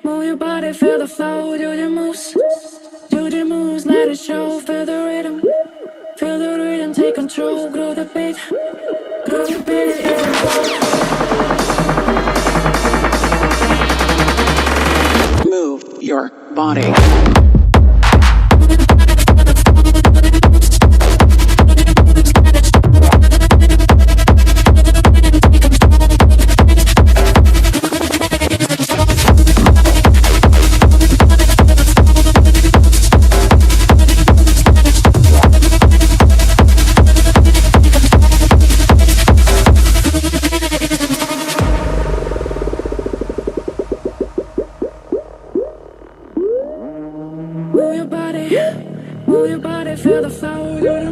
move your body, feel the flow, do the moves, let it show, feel the rhythm, take control, grow the beat, Move your body. Move your body, feel the flow,